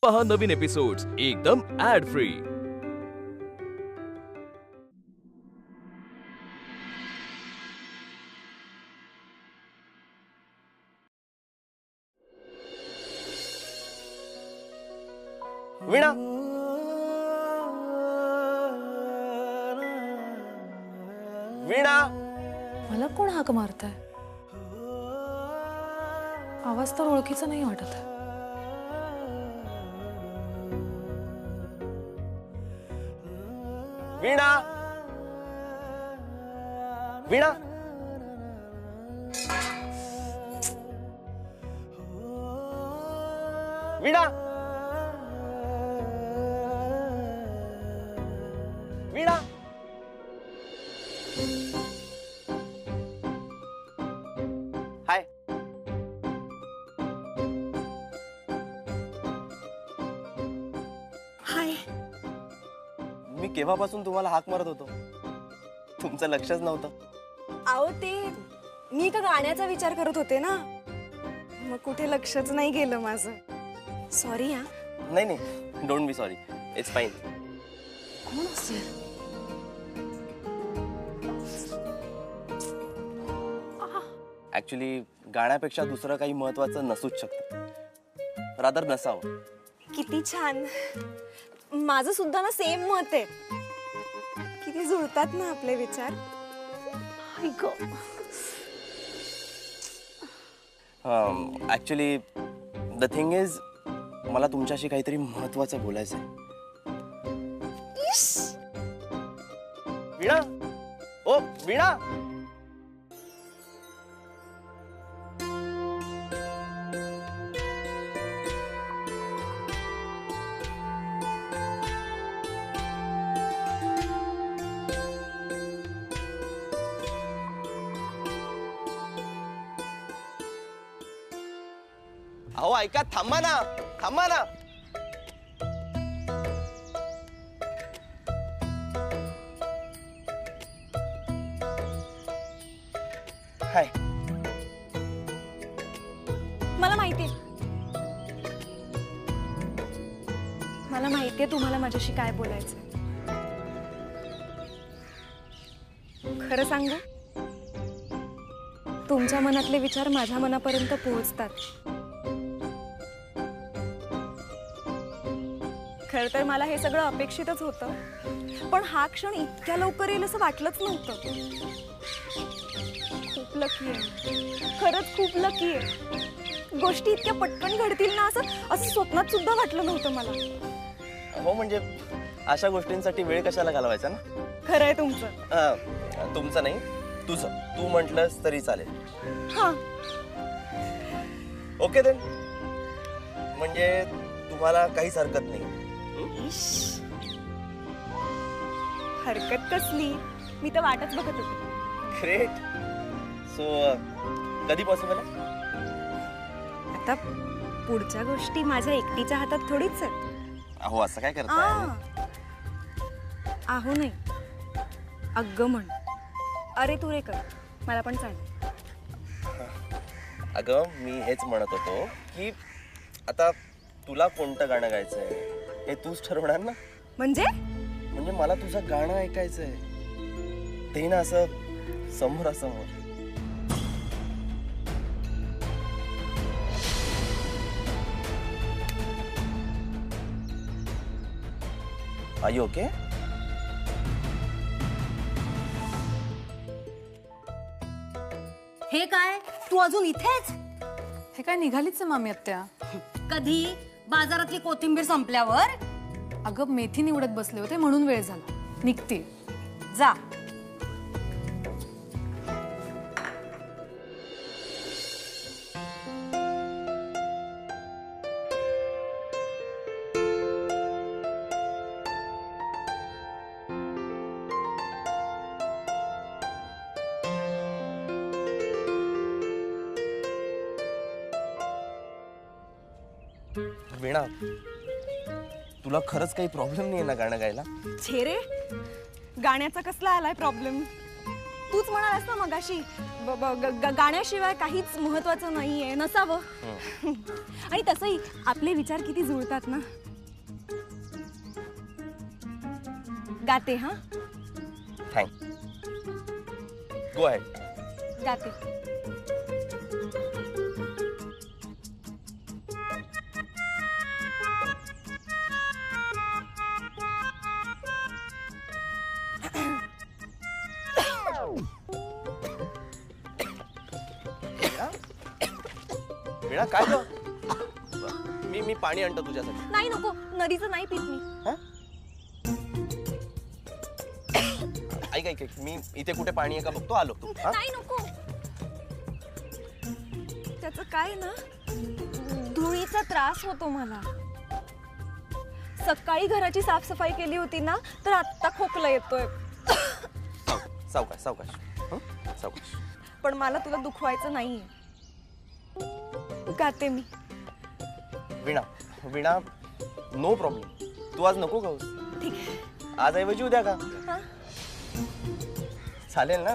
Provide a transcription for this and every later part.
पहा नवीन एपिसोड्स एकदम add free. वीणा, वीणा, मला कोण हाक मारताय? आवाज तर ओळखीचा नाही वाटत आहे. वीणा, वीणा, वीणा, वीणा, हाय. हाय. मी केव्हापासून तुम्हाला हाक मारत होतो, तुमचं लक्षच नव्हतं. अहो ते मी का गाण्याचा विचार करत होते ना, मग कुठे लक्षच नाही गेलं माझं. सॉरी हा. नाही नाही, don't be sorry, it's fine. कोण असेल? ऍक्च्युली गाण्यापेक्षा दुसरं काही महत्वाचं नसूच शकतं, रादर नसावं. किती छान. माझं सुद्धा ना सेम मत आहे. किती जुळतात ना आपले विचार. ऍक्च्युली द थिंग इज, मला तुमच्याशी काहीतरी महत्वाचं बोलायचं आहे. वीणा, ओ वीणा, अहो ऐका, थांबा ना, थांबा ना. हाय. मला माहितीये, मला माहितीये तुम्हाला माझ्याशी काय बोलायचं. खरं सांगू, तुमच्या मनातले विचार माझ्या मनापर्यंत पोहोचतात. खरं तर मला हे सगळं अपेक्षितच होतं, पण हा क्षण इतक्या लवकर येईल असं वाटलंच नव्हतं. खूप लकी आहे, खरंच खूप लकी आहे. गोष्टी इतक्या पटकन घडतील ना असं स्वप्नात सुद्धा वाटलं नव्हतं मला. हो म्हणजे अशा गोष्टींसाठी वेळ कशाला घालवायचा ना. खरं आहे तुमचं. तुमचं नाही, तुझं. तू म्हटलंस तरी चालेल. हा, ओके देन. म्हणजे तुम्हाला काहीच हरकत नाही. हरकत कसली, मी तर वाटच बघत होते. ग्रेट. सो कधी पॉसिबल आहे? आता पुढच्या गोष्टी माझ्या एकटीच्या हातात थोडीच आहेत. अहो असं काय करताय? आहो नाही, अगं म्हण. अरे तू रे कर, मला पण चालेल. अगं मी हेच म्हणत होतो की आता तुला कोणतं गाणं गायचंय हे तूच ठरवणार ना. म्हणजे मला तुझं गाणं ऐकायचंय, ते ना असं समोरासमोर. Are you okay? हे काय, तू अजून इथेच? हे काय निघालीच आहे मामी आत्या. कधी? बाजारातली कोथिंबीर संपल्यावर? अगं मेथी निवडत बसले होते म्हणून वेळ झाला. निघते. जा. वीणा, तुला खरंच काही प्रॉब्लेम नाही ना गाणं गायला? छे रे, गाण्याचा कसला आलाय प्रॉब्लेम? तूच म्हणालास ना मगाशी गाण्याशिवाय काहीच महत्त्वाचं नाहीये, नसावं. आणि तसंही आपले विचार किती जुळतात ना. गाते हा थँक गो अहेड. गाते. वीणा काय ग? मी पाणी आणतो तुझ्यासाठी. नाही नको, नदीचं नाही पित मी. हा? ऐक ऐक ऐक, मी इथे कुठे पाणी आहे का बघतो, आलो तू. हा? नाही नको. त्याचं काय ना, धुळीचा त्रास होतो मला. सकाळी घराची साफसफाई केली होती ना, तर आत्ता खोकला येतोय. सावकाश सावकाश हं? सावकाश. पण मला तुला दुखवायचं नाहीये. गाते मी. वीणा वीणा नो प्रॉब्लेम. तू आज नको गाऊस. ठीक आहे. आज ऐवजी उद्या का? हा? चालेल ना?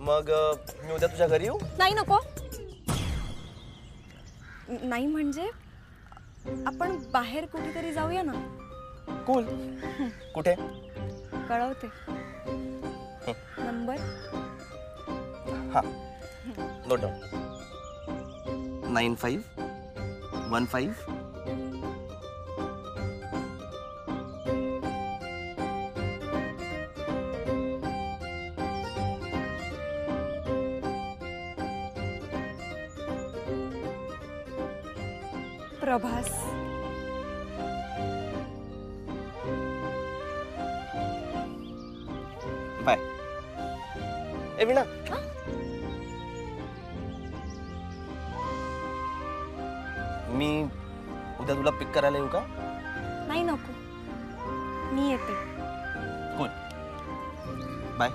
मग मी उद्या तुझ्या घरी येऊ? नाही नको. नाही म्हणजे आपण बाहेर कुठेतरी जाऊया ना. कूल. कुठे? कळवते. नंबर हा नोट डाऊन. 9515. प्रभास. बाय. ए वीणा, मी उद्या तुला पिक करायला येऊ का? नाही नको, मी येते. कूल. बाय.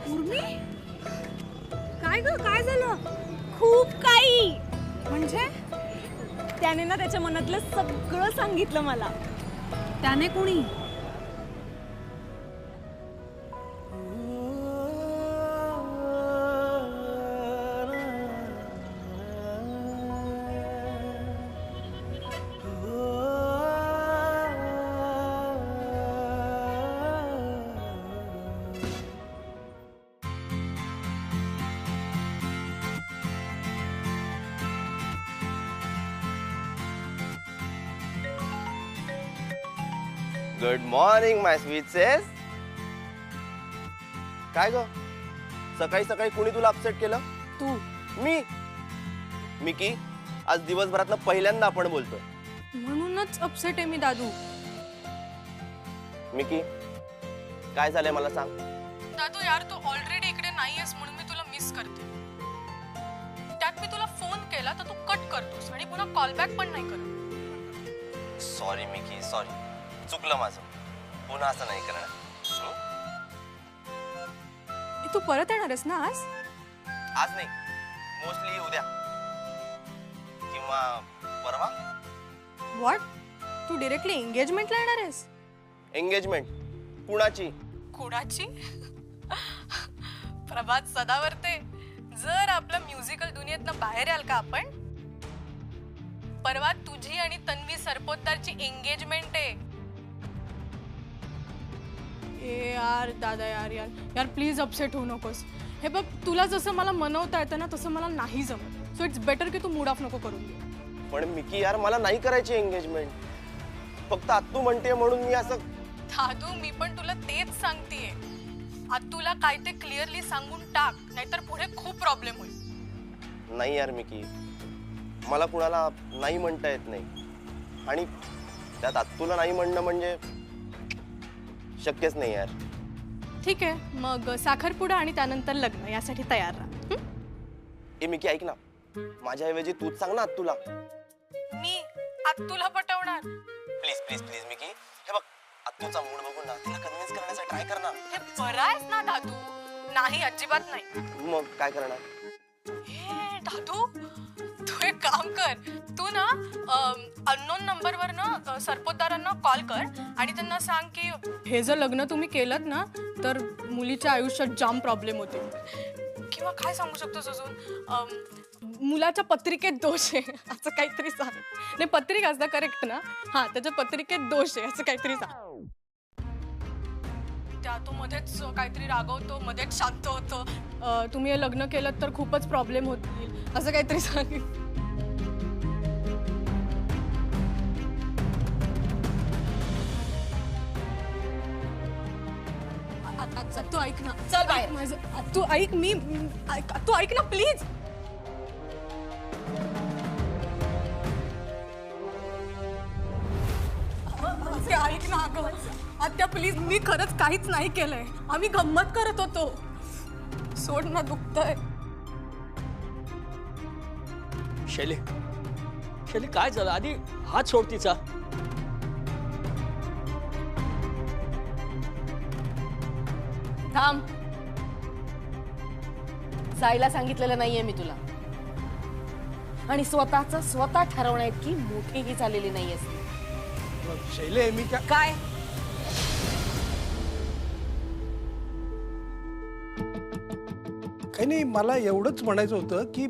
उर्मी, काय ग, काय झालं? खूप काही. म्हणजे त्याने ना त्याच्या मनातलं सगळं सांगितलं मला. त्याने कोणी? गुड मॉर्निंग माय स्वीट सेस. काय ग, सकाळी सकाळी कुणी तुला अपसेट केलं? तू. मी? मिकी, आज दिवसभरातनं पहिल्यांदा आपण बोलतोय. म्हणूनच अपसेट आहे मी दादू. मिकी, काय झालंय मला सांग. दादू यार, तू ऑलरेडी इकडे नाहीयेस म्हणून मी तुला मिस करते. त्यात मी तुला फोन केला तर तू कट करतोस आणि पुन्हा कॉल बॅक पण नाही करत. Sorry Mickey, sorry. चुकलं माझं. पुन्हा असं नाही करणार. तू परत येणार आहेस ना आज? आज नाही, मोस्टली उद्या किंवा परवा. व्हॉट? तू डिरेक्टली एंगेजमेंटला येणार आहेस? एंगेजमेंट कुणाची? कुणाची? प्रभात सदावर्ते, जर आपलं म्युझिकल दुनियेतनं बाहेर याल का आपण? परवा तुझी आणि तन्वी सरपोतदारची एंगेजमेंट आहे. ए यार दादा, यार यार यार प्लीज अपसेट होऊ नकोस. हे बघ, तुला जसं मला मनवता येतं ना तसं मला नाही जमत. सो इट्स बेटर की तू मूड ऑफ नको करून दे. पण मिकी यार, मला नाही करायची एंगेजमेंट. फक्त आत्तू म्हणते म्हणून मी असं. दादू, मी पण तुला तेच सांगतेय. तुला काय ते क्लिअरली सांगून टाक, नाहीतर पुढे खूप प्रॉब्लेम होईल. नाही यार मिकी, मला कुणाला नाही म्हणता येत नाही. आणि त्यात आत्तूला नाही म्हणणं म्हणजे शक्यच नाही यार. ठीक आहे, मग साखरपुडा आणि त्यानंतर लग्न यासाठी तयार राहा. ए मिकी, ऐक ना, माझ्याऐवजी तूच सांग ना आत्तूला. मी तुला पटवणार? प्लीज प्लीज प्लीज मिकी, हे बघ, आत्तूचा मूड बघून ना तिला कन्व्हिन्स करण्याचा ट्राय कर ना. हे बरं आहेस ना दादू? नाही, अजिबात नाही. मग काय करणार? हे दादू तू एक काम कर, तू ना अननोन नंबरवर ना सरपोतदारांना कॉल कर आणि त्यांना सांग की हे जर लग्न तुम्ही केलं ना तर मुलीच्या आयुष्यात जाम प्रॉब्लेम होते. किंवा काय सांगू शकतोस अजून, मुलाच्या पत्रिकेत दोष आहे असं काहीतरी सांग. नाही पत्रिका असता करेक्ट ना, हा त्याच्या पत्रिकेत दोष आहे असं काहीतरी सांग. त्या तो मध्येच काहीतरी रागवतो, मध्येच शांत होतो, तुम्ही हे लग्न केलं तर खूपच प्रॉब्लेम होतील असं काहीतरी सांग. तू ऐक ना, चल बाहेर. माझं तू ऐक, तू ऐक ना प्लीज. ऐक ना अगं आत्या प्लीज, मी खरंच काहीच नाही केलंय, आम्ही गंमत करत होतो. सोड ना, दुखतंय. शैले शैले काय झालं? आधी हात सोड तिचा. थांब, जायला सांगितलेलं नाहीये मी तुला, आणि स्वतःच स्वतः ठरवण्या इतकी मोठीही झालेली नाहीयेस. शैले मी काय काही नाही, मला एवढंच म्हणायचं होतं की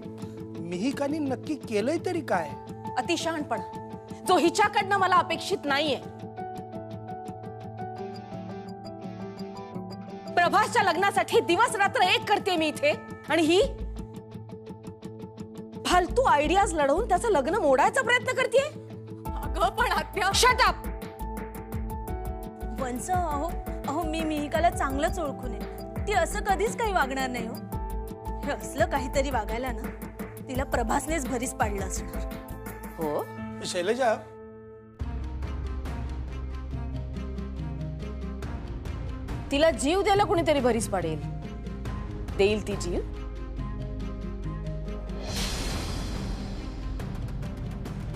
मिहिकाने नक्की केलंय तरी काय? अतिशहाणपणा जो हिच्याकडनं मला अपेक्षित नाहीये. प्रभासच्या लग्नासाठी दिवस रात्र एक करते मी इथे, आणि ही फालतू आयडियाज लढवून त्याचं लग्न मोडायचा प्रयत्न करते. अगं पण आत्या, शट अप. वंस, अहो मी मिहिकाला चांगलंच ओळखून आहे. ती असं कधीच काही वागणार नाही हो. हे असलं काहीतरी वागायला ना तिला प्रभासनेच भरीस पाडलं असणार. हो, शैलजा, तिला जीव द्यायला कुणीतरी भरीस पाडेल. देईल ती जीव?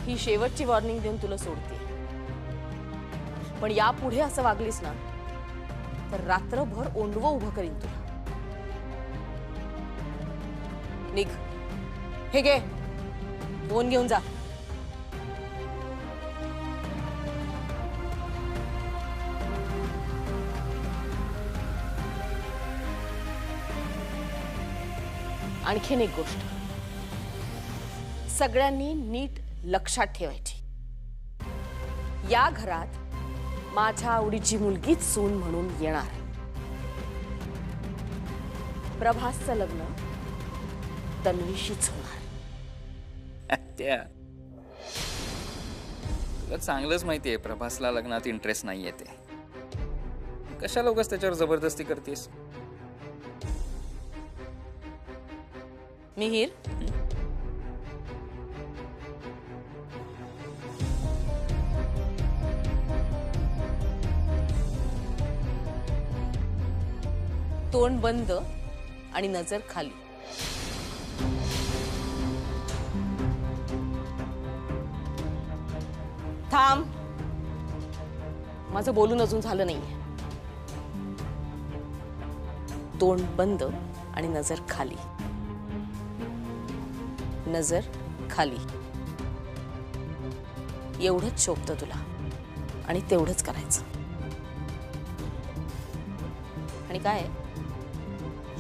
ही शेवटची वॉर्निंग देऊन तुला सोडते, पण यापुढे असं वागलीस ना तर रात्रभर ओंडवं उभं करीन तुला. निघ. हे घे, फोन घेऊन जा. आणखीन एक गोष्ट सगळ्यांनी नीट लक्षात ठेवायची. या घरात माझ्या आवडीची मुलगीच सून म्हणून येणार. प्रभासचं लग्न तन्वीशीच होणार. त्या तुला चांगलंच माहितीये प्रभासला लग्नात इंटरेस्ट नाहीये ते. कशाला उगाच त्याच्यावर जबरदस्ती करतेस? मिहीर, तोंड बंद आणि नजर खाली. थांब, माझं बोलून अजून झालं नाहीये. तोंड बंद आणि नजर खाली. नजर खाली. एवढंच शोभतं तुला, आणि तेवढंच करायचं. आणि काय,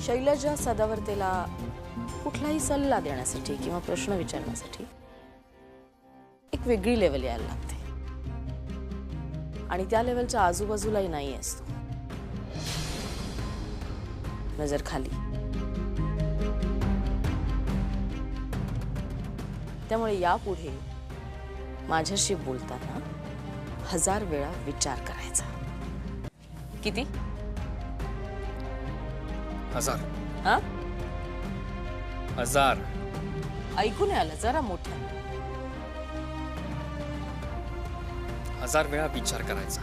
शैलजा सदावर्तेला कुठलाही सल्ला देण्यासाठी किंवा प्रश्न विचारण्यासाठी एक वेगळी लेवल यायला लागते, आणि त्या लेवलच्या आजूबाजूलाही नाही असतो. नजर खाली. त्यामुळे यापुढे माझ्याशी बोलताना 1000 वेळा विचार करायचा. किती? 1000. हा? 1000. ऐकून आलं जरा मोठं. 1000 वेळा विचार करायचा.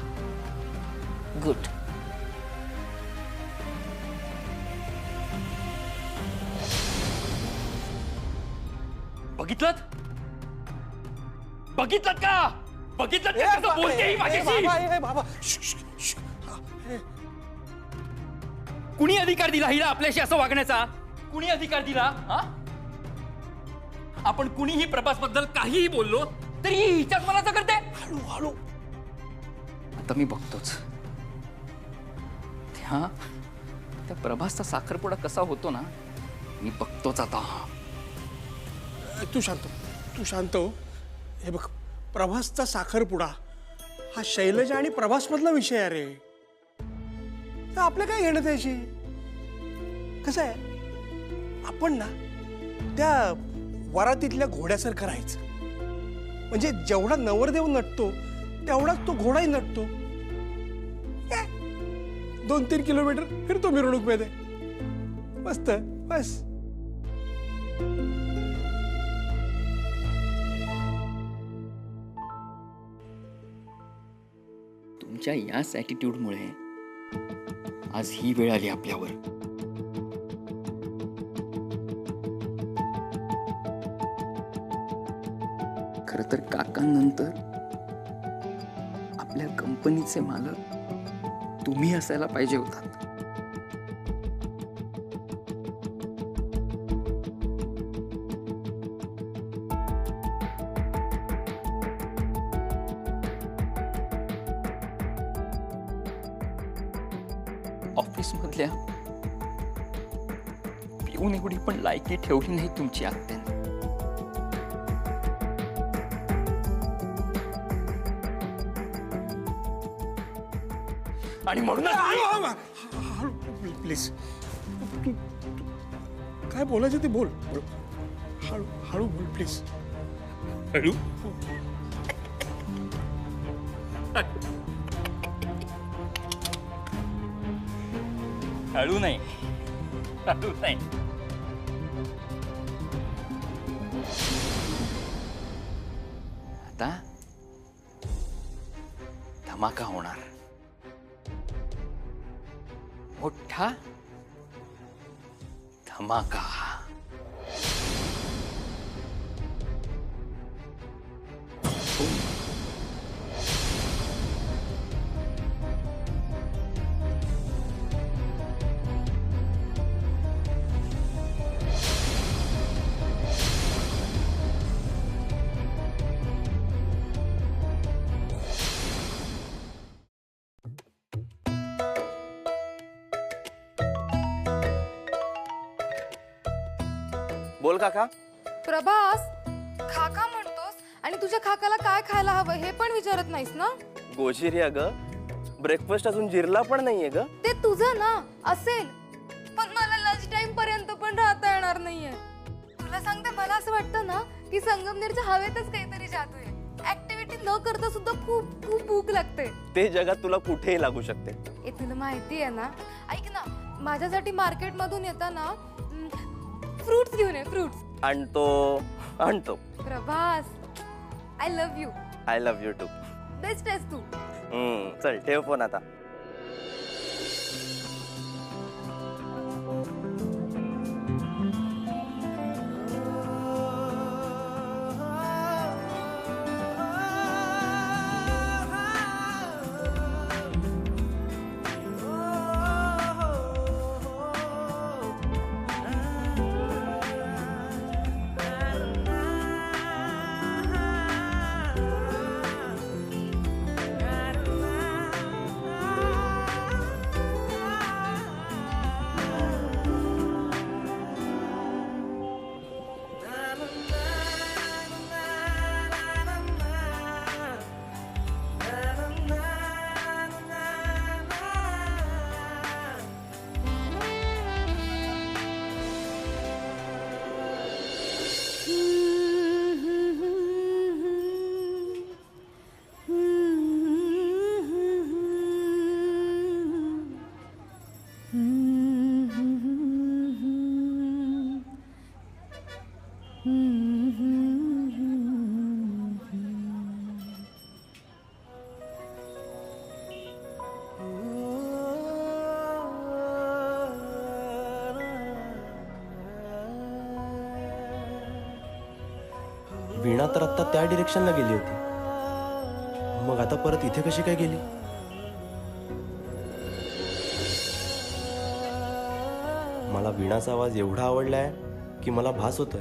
गुड. बघितलं बघितलं का? बघितलं का कसं बोलते ही माझ्याशी? बाबा, कुणी अधिकार दिला हिला आपल्याशी असं वागण्याचा? कुणी अधिकार दिला? हा? आपण कुणीही प्रभासबद्दल काहीही बोललो तरी ही हिच्याच मनाचं करते. हळू आता मी बघतोच त्या प्रभासचा साखरपुडा कसा होतो ना, मी बघतोच आता. तू शांत हो. हे बघ, प्रभासचा साखरपुडा हा शैलजा आणि प्रभासमधला विषय आहे रे. तर आपलं काय घेणं त्याशी. कसं आहे, आपण ना त्या वरातीतल्या घोड्यासारखं राहायचं. म्हणजे जेवढा नवरदेव नटतो तेवढाच तो घोडाही नटतो. 2-3 किलोमीटर फिरतो मिरवणूक मध्ये. मस्त बस. तुमच्या याच ॲटिट्यूडमुळे आज ही वेळ आली आपल्यावर. खरं तर काकांनंतर आपल्या कंपनीचे मालक तुम्ही असायला पाहिजे होतात. ऑफिसमधल्या पिऊन एवढी पण लायकी ठेवली नाही तुमची आत्याने. आणि म्हणून प्लीज, तू काय बोलायचं ते बोल. हळू बोल प्लीज. हळू हळू नाही. आता धमाका होणार. मोठा धमाका. बोल काका. प्रभास, खाका म्हणतोस आणि तुझ्या खाकाला काय खायला हवं हे पण विचारत नाहीस ना. गोशिरी अगं, ब्रेकफास्ट अजून जिरला पण नाहीये ग. ते तुझं ना असेल, पण मला लंच टाइम पर्यंत पण राहता येणार नाहीये. तुला सांगते, मला असं वाटतं ना की संगमनेरच्या हवेतच काहीतरी जादू आहे. ऍक्टिव्हिटी न करता सुद्धा खूप खूप भूक लागते. ते जगात तुला कुठेही लागू शकते. हे तुला माहिती आहे ना. ऐक ना, माझ्यासाठी मार्केट मधून येताना फ्रुट्स घेऊन ये. फ्रुट्स आणतो. Prabhas, I love you. I love you too. Best आहेस तू. चल ठेव फोन आता. वीणा तर आत्ता त्या डिरेक्शनला गेली होती. मग आता परत इथे कशी काय गेली? मला वीणाचा आवाज एवढा आवडलाय की मला भास होतोय